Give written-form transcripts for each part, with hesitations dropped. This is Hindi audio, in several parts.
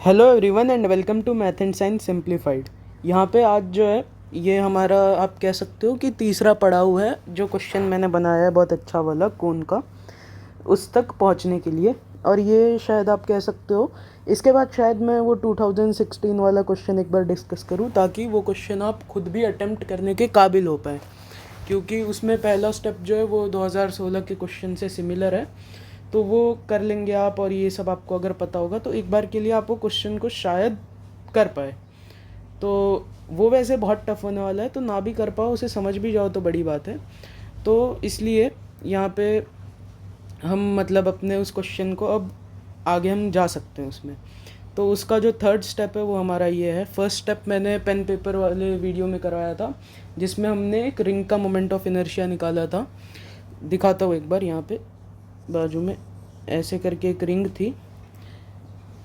Hello everyone and welcome to math and science simplified. यहाँ पे आज जो है ये हमारा आप कह सकते हो कि तीसरा पड़ाव है। जो क्वेश्चन मैंने बनाया है बहुत अच्छा वाला कोन का, उस तक पहुँचने के लिए। और ये शायद आप कह सकते हो इसके बाद शायद मैं वो 2016 वाला क्वेश्चन एक बार डिस्कस करूँ, ताकि वो क्वेश्चन आप खुद भी अटेम्प्ट करने के काबिल हो पाए, क्योंकि उसमें पहला स्टेप जो है वो 2016 के क्वेश्चन से सिमिलर है। तो वो कर लेंगे आप, और ये सब आपको अगर पता होगा तो एक बार के लिए आप वो क्वेश्चन को शायद कर पाए। तो वो वैसे बहुत टफ होने वाला है, तो ना भी कर पाओ उसे समझ भी जाओ तो बड़ी बात है। तो इसलिए यहाँ पे हम मतलब अपने उस क्वेश्चन को अब आगे हम जा सकते हैं उसमें। तो उसका जो थर्ड स्टेप है वो हमारा ये है। फर्स्ट स्टेप मैंने पेन पेपर वाले वीडियो में करवाया था, जिसमें हमने एक रिंग का मोमेंट ऑफ इनर्शिया निकाला था। दिखाता हूँ एक बार। यहाँ पे बाजू में ऐसे करके एक रिंग थी,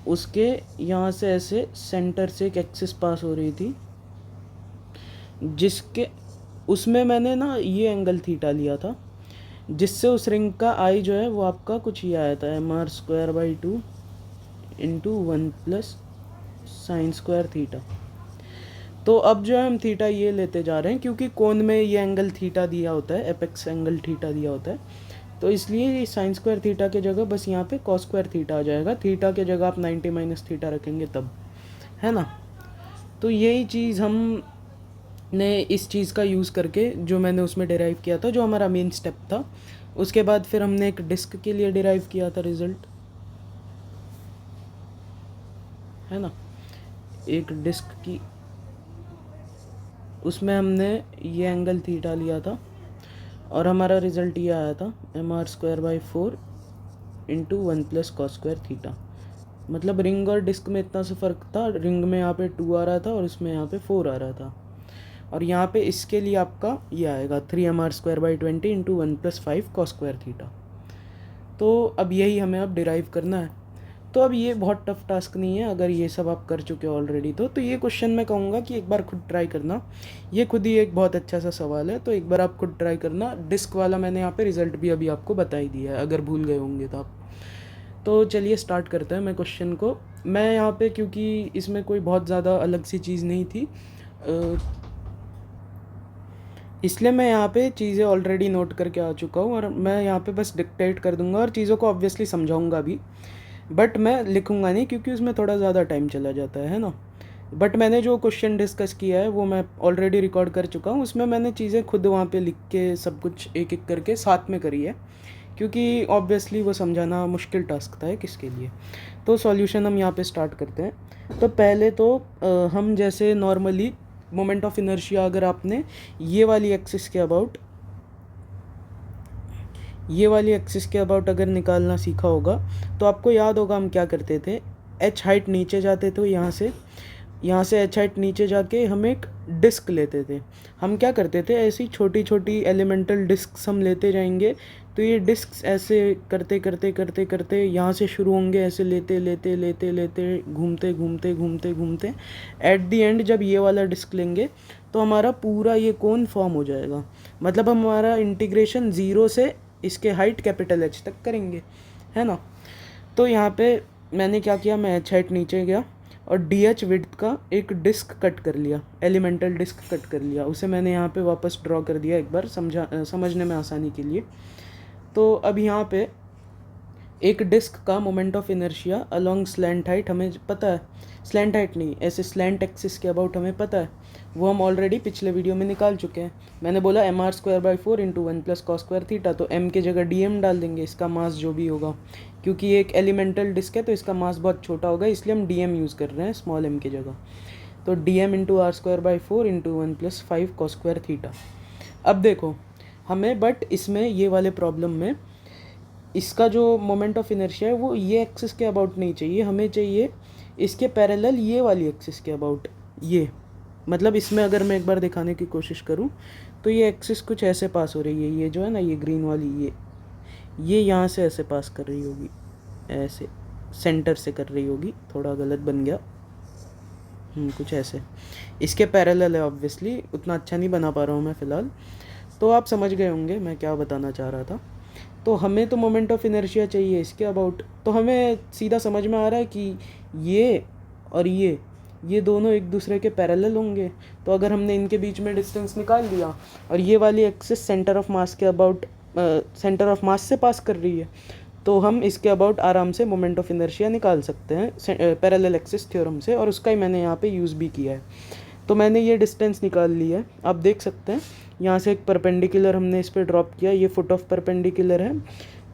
उसके यहाँ से ऐसे सेंटर से एक एक्सिस पास हो रही थी, जिसके उसमें मैंने ना ये एंगल थीटा लिया था, जिससे उस रिंग का आई जो है वो आपका कुछ ये आया था mr²/2 इंटू 1+sin² थीटा। तो अब जो है हम थीटा ये लेते जा रहे हैं, क्योंकि कोन में ये एंगल थीटा दिया होता है, एपेक्स एंगल थीटा दिया होता है। तो इसलिए ये sin² थीटा के जगह बस यहाँ पे cos² थीटा आ जाएगा। थीटा के जगह आप 90 माइनस थीटा रखेंगे तब, है ना। तो यही चीज़ हम ने इस चीज़ का यूज़ करके जो मैंने उसमें डिराइव किया था, जो हमारा मेन स्टेप था। उसके बाद फिर हमने एक डिस्क के लिए डिराइव किया था रिज़ल्ट, है ना। एक डिस्क की, उसमें हमने ये एंगल थीटा लिया था, और हमारा रिज़ल्ट ये आया था mr²/4 इंटू 1+cos² थीटा। मतलब रिंग और डिस्क में इतना सा फ़र्क था, रिंग में यहाँ पे 2 आ रहा था और इसमें यहाँ पे 4 आ रहा था। और यहाँ पे इसके लिए आपका ये आएगा 3mr²/20 इंटू 1+5cos² थीटा। तो अब यही हमें अब डिराइव करना है। तो अब ये बहुत टफ टास्क नहीं है, अगर ये सब आप कर चुके हो ऑलरेडी तो ये क्वेश्चन मैं कहूँगा कि एक बार खुद ट्राई करना। ये खुद ही एक बहुत अच्छा सा सवाल है, तो एक बार आप खुद ट्राई करना। डिस्क वाला मैंने यहाँ पे रिज़ल्ट भी अभी आपको बता ही दिया है, अगर भूल गए होंगे तो आप। तो चलिए स्टार्ट करते हैं। मैं क्वेश्चन को, मैं यहाँ पे क्योंकि इसमें कोई बहुत ज़्यादा अलग सी चीज़ नहीं थी, इसलिए मैं यहाँ पे चीज़ें ऑलरेडी नोट करके आ चुका हूँ, और मैं यहाँ पे बस डिक्टेट कर दूँगा और चीज़ों को ऑब्वियसली समझाऊँगा भी, बट मैं लिखूँगा नहीं, क्योंकि उसमें थोड़ा ज़्यादा टाइम चला जाता है ना। बट मैंने जो क्वेश्चन डिस्कस किया है वो मैं ऑलरेडी रिकॉर्ड कर चुका हूँ। उसमें मैंने चीज़ें खुद वहाँ पे लिख के सब कुछ एक एक करके साथ में करी है, क्योंकि ऑब्वियसली वो समझाना मुश्किल टास्क था किसके लिए। तो सॉल्यूशन हम यहाँ पे स्टार्ट करते हैं। तो पहले तो हम जैसे नॉर्मली मोमेंट ऑफ इनर्शिया अगर आपने ये वाली एक्सिस के अबाउट अगर निकालना सीखा होगा, तो आपको याद होगा हम क्या करते थे। एच हाइट नीचे जाते थे, यहाँ से एच हाइट नीचे जाके हम एक डिस्क लेते थे। हम क्या करते थे, ऐसी छोटी छोटी एलिमेंटल डिस्क्स हम लेते जाएंगे। तो ये डिस्क्स ऐसे करते करते करते करते यहाँ से शुरू होंगे, ऐसे लेते लेते लेते लेते घूमते घूमते घूमते घूमते एट द एंड जब ये वाला डिस्क लेंगे तो हमारा पूरा ये कोन फॉर्म हो जाएगा। मतलब हमारा इंटीग्रेशन 0 से इसके हाइट कैपिटल एच तक करेंगे, है ना। तो यहाँ पे मैंने क्या किया, मैं एच हाइट नीचे गया और डी एच विड्थ का एक डिस्क कट कर लिया, एलिमेंटल डिस्क कट कर लिया। उसे मैंने यहाँ पे वापस ड्रॉ कर दिया एक बार समझने में आसानी के लिए। तो अब यहाँ पे एक डिस्क का moment of inertia along slant height हमें पता है, स्लैंट हाइट नहीं, ऐसे स्लैंट एक्सिस के अबाउट हमें पता है, वो हम ऑलरेडी पिछले वीडियो में निकाल चुके हैं। मैंने बोला mr²/4 इंटू 1+cos² थीटा, तो m की जगह dm डाल देंगे, इसका मास जो भी होगा, क्योंकि ये एक एलिमेंटल डिस्क है तो इसका मास बहुत छोटा होगा, इसलिए हम dm यूज़ कर रहे हैं स्मॉल m की जगह। तो dm into r²/4 into 1+5cos² theta. अब देखो हमें, बट इसमें ये वाले प्रॉब्लम में इसका जो मोमेंट ऑफ इनर्शिया है वो ये एक्सिस के अबाउट नहीं चाहिए, हमें चाहिए इसके पैरेलल ये वाली एक्सिस के अबाउट। ये मतलब इसमें अगर मैं एक बार दिखाने की कोशिश करूं तो ये एक्सिस कुछ ऐसे पास हो रही है, ये जो है ना, ये ग्रीन वाली, ये यहाँ से ऐसे पास कर रही होगी, ऐसे सेंटर से कर रही होगी। थोड़ा गलत बन गया, कुछ ऐसे इसके पैरेलल है। ऑब्वियसली उतना अच्छा नहीं बना पा रहा हूँ मैं फ़िलहाल, तो आप समझ गए होंगे मैं क्या बताना चाह रहा था। तो हमें तो मोमेंट ऑफ इनर्शिया चाहिए इसके अबाउट, तो हमें सीधा समझ में आ रहा है कि ये और ये दोनों एक दूसरे के पैरेलल होंगे। तो अगर हमने इनके बीच में डिस्टेंस निकाल दिया और ये वाली एक्सिस सेंटर ऑफ मास के अबाउट सेंटर ऑफ मास से पास कर रही है, तो हम इसके अबाउट आराम से मोमेंट ऑफ इनर्शिया निकाल सकते हैं पैरेलल एक्सिस थ्योरम से, और उसका ही मैंने यहाँ पे यूज़ भी किया है। तो मैंने ये डिस्टेंस निकाल ली है, आप देख सकते हैं। यहाँ से एक परपेंडिकुलर हमने इस पर ड्रॉप किया, ये फुट ऑफ परपेंडिकुलर है,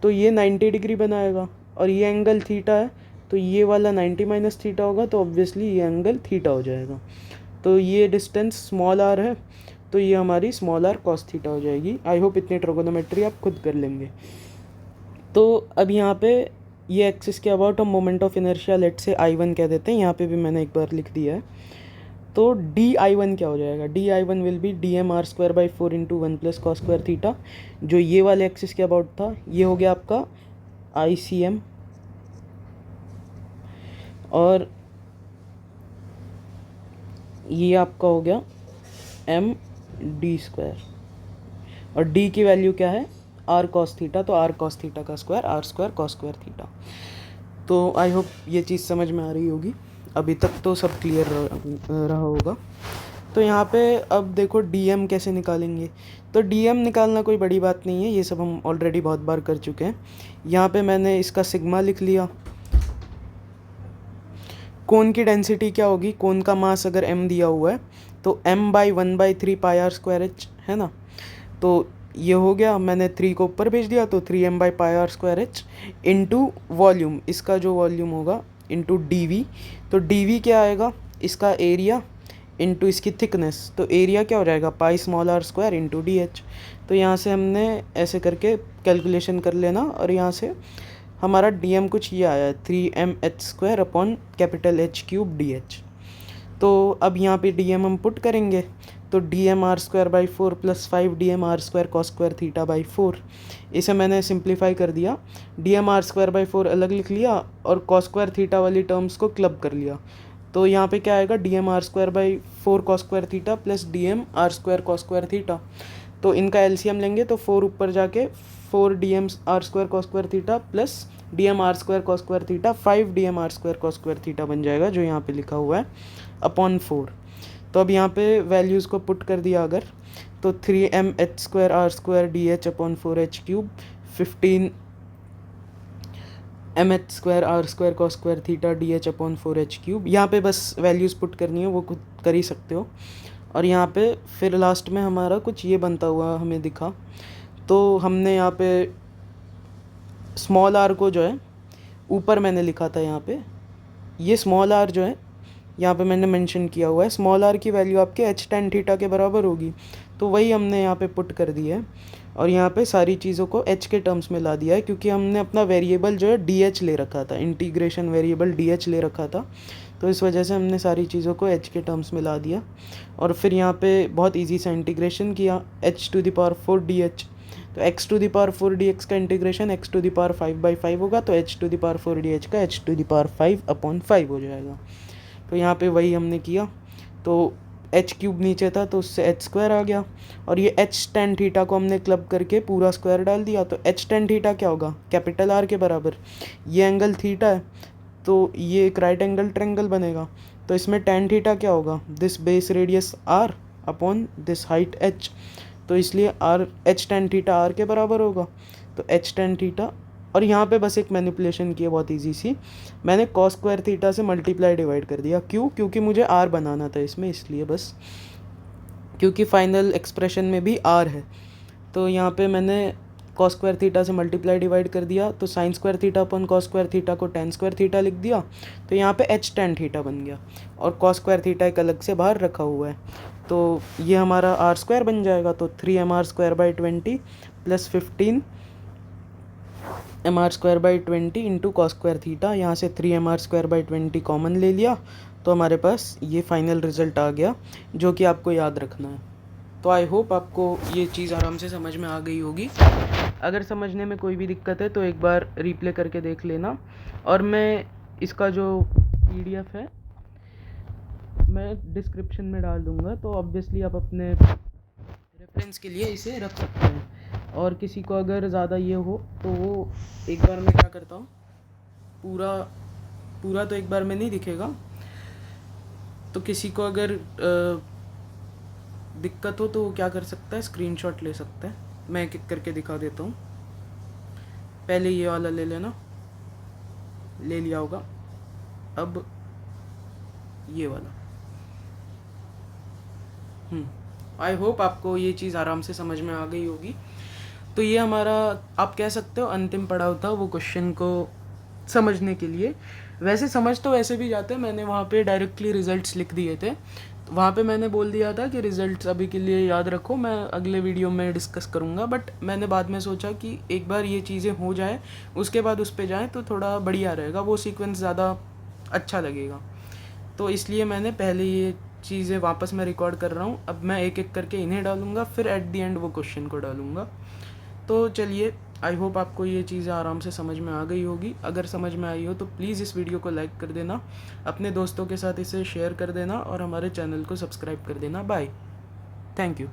तो ये 90 डिग्री बनाएगा, और ये एंगल थीटा है, तो ये वाला 90 माइनस थीटा होगा, तो ऑब्वियसली ये एंगल थीटा हो जाएगा। तो ये डिस्टेंस स्मॉल आर है, तो ये हमारी स्मॉल आर कॉस थीटा हो जाएगी। आई होप इतनी ट्रिगोनोमेट्री आप खुद कर लेंगे। तो अब यहाँ पे ये एक्सिस के अबाउट हम मोमेंट ऑफ इनर्शिया लेट से I1 कह देते हैं, यहाँ पे भी मैंने एक बार लिख दिया है। तो DI1 क्या हो जाएगा, DI1 will be dm r²/4 into 1 plus cos square theta, जो ये वाले एक्सिस के अबाउट था। ये हो गया आपका ICM, और ये आपका हो गया MD², और D की वैल्यू क्या है, R cos थीटा, तो R cos थीटा का square R² cos square theta. तो आई होप ये चीज़ समझ में आ रही होगी, अभी तक तो सब क्लियर रहा होगा। तो यहाँ पे अब देखो DM कैसे निकालेंगे। तो DM निकालना कोई बड़ी बात नहीं है, ये सब हम ऑलरेडी बहुत बार कर चुके हैं। यहाँ पे मैंने इसका सिग्मा लिख लिया। कोन की डेंसिटी क्या होगी, कोन का मास अगर m दिया हुआ है तो m/1/3 पाई r स्क्वायर h है ना। तो ये हो गया, मैंने 3 को ऊपर भेज दिया, तो 3m/पाई r square h into volume, इसका जो वॉल्यूम होगा इंटू dv। तो dv क्या आएगा, इसका एरिया इंटू इसकी थिकनेस, तो एरिया क्या हो जाएगा, pi small r square into DH। तो यहाँ से हमने ऐसे करके कैलकुलेशन कर लेना, और यहाँ से हमारा DM कुछ ये आया है 3mh² upon capital H³ DH। तो अब यहाँ पे DM हम पुट करेंगे, तो dm r²/4 plus 5 dm r² cos square theta by 4। इसे मैंने सिंप्लीफाई कर दिया, dm r²/4 अलग लिख लिया और cos स्क्वायर थीटा वाली टर्म्स को क्लब कर लिया। तो यहाँ पे क्या आएगा, dm r²/4 cos square theta plus dm r² cos square theta. तो इनका LCM लेंगे तो 4 ऊपर जाके 4 dm r² cos square theta plus dm r² cos square theta 5 dm r² cos square theta बन जाएगा, जो यहाँ पे लिखा हुआ है अपॉन 4। तो अब यहाँ पे वैल्यूज़ को पुट कर दिया अगर, तो 3mh² r² dh upon 4h³ 15 mh² r² cos square theta dh upon 4h³। यहाँ पे बस वैल्यूज़ पुट करनी है, वो खुद कर ही सकते हो। और यहाँ पे फिर लास्ट में हमारा कुछ ये बनता हुआ हमें दिखा। तो हमने यहाँ पे स्मॉल आर को जो है ऊपर मैंने लिखा था, यहाँ पे ये स्मॉल आर जो है यहाँ पे मैंने मेंशन किया हुआ है, स्मॉल आर की वैल्यू आपके h tan थीटा के बराबर होगी। तो वही हमने यहाँ पे पुट कर दी है, और यहाँ पे सारी चीज़ों को h के टर्म्स में ला दिया है, क्योंकि हमने अपना वेरिएबल जो है DH ले रखा था, इंटीग्रेशन वेरिएबल DH ले रखा था। तो इस वजह से हमने सारी चीज़ों को h के टर्म्स में ला दिया, और फिर यहाँ पे बहुत ईजी सा इंटीग्रेशन किया, h⁴ dh। तो x⁴ dx का इंटीग्रेशन x⁵5/5 होगा, तो h⁴ dh का h⁵5/5 हो जाएगा। तो यहाँ पे वही हमने किया, तो h³ नीचे था तो उससे h² आ गया, और ये h tan थीटा को हमने क्लब करके पूरा स्क्वायर डाल दिया। तो h tan थीटा क्या होगा, कैपिटल R के बराबर। ये एंगल थीटा है, तो ये एक राइट एंगल ट्रायंगल बनेगा। तो इसमें tan थीटा क्या होगा, this base radius r upon this height h। तो इसलिए h tan थीटा r के बराबर होगा, तो h tan थीटा। और यहाँ पे बस एक मैनिपुलेशन की है बहुत इजी सी, मैंने cos स्क्वायर थीटा से मल्टीप्लाई डिवाइड कर दिया। क्यों, क्योंकि मुझे r बनाना था इसमें, इसलिए बस, क्योंकि फाइनल एक्सप्रेशन में भी r है। तो यहाँ पे मैंने cos स्क्वायर थीटा से मल्टीप्लाई डिवाइड कर दिया, तो साइन स्क्वायर थीटा अपन cos स्क्वायर थीटा को tan स्क्वायर थीटा लिख दिया। तो यहाँ पे h tan थीटा बन गया, और cos स्क्वायर थीटा एक अलग से बाहर रखा हुआ है, तो ये हमारा r² बन जाएगा। तो 3mr² / 20 plus 15 mr²/20 into cos square theta. यहाँ से 3mr²/20 कॉमन ले लिया, तो हमारे पास ये फाइनल रिजल्ट आ गया, जो कि आपको याद रखना है। तो आई होप आपको ये चीज़ आराम से समझ में आ गई होगी। अगर समझने में कोई भी दिक्कत है तो एक बार रिप्ले करके देख लेना, और मैं इसका जो PDF है मैं डिस्क्रिप्शन में डाल दूँगा, तो ऑब्वियसली आप अपने रेफरेंस के लिए इसे रख सकते हैं। और किसी को अगर ज़्यादा ये हो तो वो एक बार मैं क्या करता हूँ, पूरा तो एक बार में नहीं दिखेगा, तो किसी को अगर दिक्कत हो तो वो क्या कर सकता है, स्क्रीनशॉट ले सकता है। मैं एक एक करके दिखा देता हूँ। पहले ये वाला ले लेना, ले लिया होगा। अब ये वाला। आई होप आपको ये चीज़ आराम से समझ में आ गई होगी। तो ये हमारा, आप कह सकते हो, अंतिम पड़ाव था वो क्वेश्चन को समझने के लिए। वैसे समझ तो वैसे भी जाते हैं, मैंने वहाँ पे डायरेक्टली रिजल्ट्स लिख दिए थे। तो वहाँ पे मैंने बोल दिया था कि रिजल्ट्स अभी के लिए याद रखो, मैं अगले वीडियो में डिस्कस करूँगा। बट मैंने बाद में सोचा कि एक बार ये चीज़ें हो जाए उसके बाद उस पर जाएँ तो थोड़ा बढ़िया रहेगा, वो सीक्वेंस ज़्यादा अच्छा लगेगा। तो इसलिए मैंने पहले ये चीज़ें वापस मैं रिकॉर्ड कर रहा हूँ। अब मैं एक एक करके इन्हें डालूँगा, फिर एट द एंड वो क्वेश्चन को डालूँगा। तो चलिए, आई होप आपको ये चीज़ें आराम से समझ में आ गई होगी। अगर समझ में आई हो तो प्लीज़ इस वीडियो को लाइक कर देना, अपने दोस्तों के साथ इसे शेयर कर देना और हमारे चैनल को सब्सक्राइब कर देना। Bye, thank you.